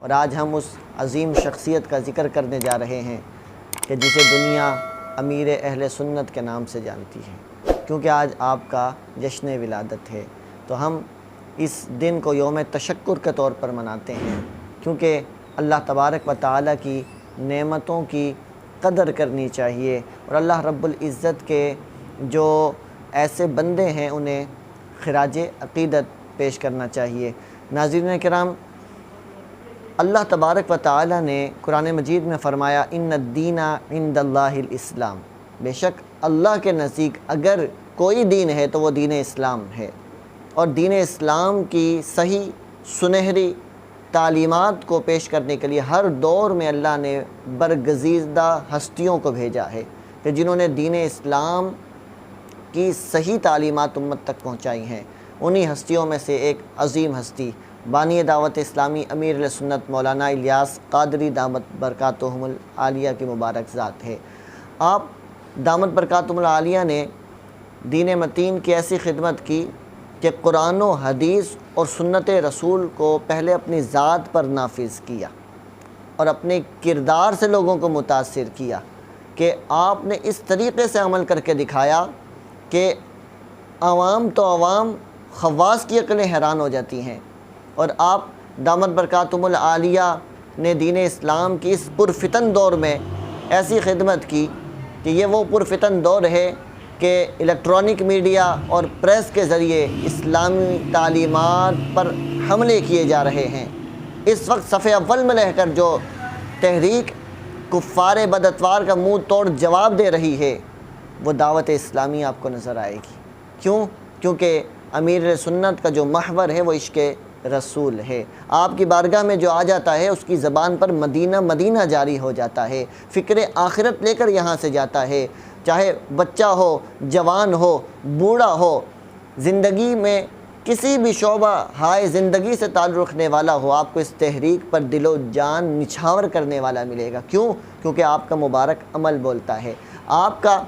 اور آج ہم اس عظیم شخصیت کا ذکر کرنے جا رہے ہیں کہ جسے دنیا امیر اہل سنت کے نام سے جانتی ہے، کیونکہ آج آپ کا جشن ولادت ہے۔ تو ہم اس دن کو یوم تشکر کے طور پر مناتے ہیں، کیونکہ اللہ تبارک و تعالیٰ کی نعمتوں کی قدر کرنی چاہیے، اور اللہ رب العزت کے جو ایسے بندے ہیں انہیں خراج عقیدت پیش کرنا چاہیے۔ ناظرین کرام، اللہ تبارک و تعالیٰ نے قرآن مجید میں فرمایا ان الدین عند اللہ الاسلام، بے شک اللہ کے نزدیک اگر کوئی دین ہے تو وہ دین اسلام ہے، اور دین اسلام کی صحیح سنہری تعلیمات کو پیش کرنے کے لیے ہر دور میں اللہ نے برگزیدہ ہستیوں کو بھیجا ہے کہ جنہوں نے دین اسلام کی صحیح تعلیمات امت تک پہنچائی ہیں۔ انہی ہستیوں میں سے ایک عظیم ہستی بانی دعوت اسلامی امیر اہل سنت مولانا الیاس قادری دامت برکاتہم العالیہ کی مبارک ذات ہے۔ آپ دامت برکاتہم العالیہ نے دین متین کی ایسی خدمت کی کہ قرآن و حدیث اور سنت رسول کو پہلے اپنی ذات پر نافذ کیا اور اپنے کردار سے لوگوں کو متاثر کیا کہ آپ نے اس طریقے سے عمل کر کے دکھایا کہ عوام تو عوام، خواص کی عقلیں حیران ہو جاتی ہیں۔ اور آپ دامت برکاتہم العالیہ نے دین اسلام کی اس پرفتن دور میں ایسی خدمت کی کہ یہ وہ پرفتن دور ہے کہ الیکٹرانک میڈیا اور پریس کے ذریعے اسلامی تعلیمات پر حملے کیے جا رہے ہیں۔ اس وقت صف اول میں رہ کر جو تحریک کفار بداتوار کا منہ توڑ جواب دے رہی ہے وہ دعوت اسلامی آپ کو نظر آئے گی۔ کیوں؟ کیونکہ امیر سنت کا جو محور ہے وہ عشق رسول ہے۔ آپ کی بارگاہ میں جو آ جاتا ہے اس کی زبان پر مدینہ مدینہ جاری ہو جاتا ہے، فکر آخرت لے کر یہاں سے جاتا ہے، چاہے بچہ ہو، جوان ہو، بوڑھا ہو، زندگی میں کسی بھی شعبہ ہائے زندگی سے تعلق رکھنے والا ہو، آپ کو اس تحریک پر دل و جان نچھاور کرنے والا ملے گا۔ کیوں؟ کیونکہ آپ کا مبارک عمل بولتا ہے، آپ کا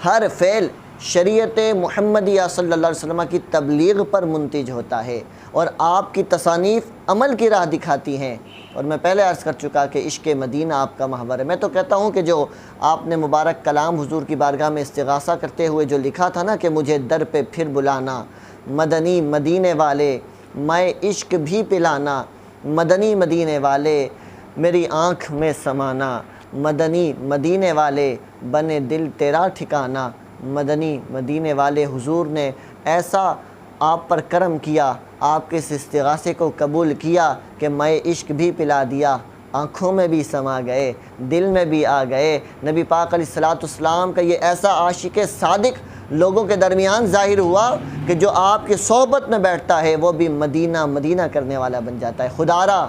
ہر فعل شریعت محمدیہ صلی اللہ علیہ وسلم کی تبلیغ پر منتج ہوتا ہے، اور آپ کی تصانیف عمل کی راہ دکھاتی ہیں۔ اور میں پہلے عرض کر چکا کہ عشق مدینہ آپ کا محور ہے۔ میں تو کہتا ہوں کہ جو آپ نے مبارک کلام حضور کی بارگاہ میں استغاثہ کرتے ہوئے جو لکھا تھا نا کہ مجھے در پہ پھر بلانا، مدنی مدینے والے میں عشق بھی پلانا، مدنی مدینے والے میری آنکھ میں سمانا، مدنی مدینے والے بنے دل تیرا ٹھکانا، مدنی مدینے والے حضور نے ایسا آپ پر کرم کیا، آپ کے اس استغاثے کو قبول کیا کہ میں عشق بھی پلا دیا، آنکھوں میں بھی سما گئے، دل میں بھی آ گئے۔ نبی پاک علیہ السلام کا یہ ایسا عاشق صادق لوگوں کے درمیان ظاہر ہوا کہ جو آپ کی صحبت میں بیٹھتا ہے وہ بھی مدینہ مدینہ کرنے والا بن جاتا ہے۔ خدارا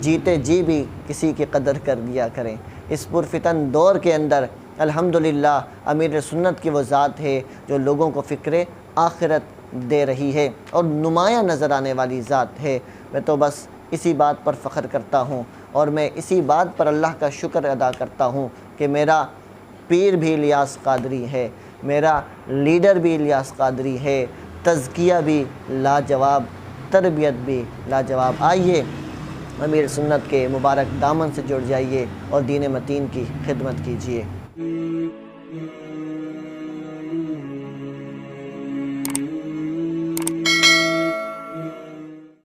جیتے جی بھی کسی کی قدر کر دیا کریں۔ اس پرفتن دور کے اندر الحمدللہ امیر سنت کی وہ ذات ہے جو لوگوں کو فکر آخرت دے رہی ہے اور نمایاں نظر آنے والی ذات ہے۔ میں تو بس اسی بات پر فخر کرتا ہوں، اور میں اسی بات پر اللہ کا شکر ادا کرتا ہوں کہ میرا پیر بھی الیاس قادری ہے، میرا لیڈر بھی الیاس قادری ہے، تزکیہ بھی لاجواب، تربیت بھی لاجواب۔ آئیے امیر سنت کے مبارک دامن سے جڑ جائیے اور دین متین کی خدمت کیجیے۔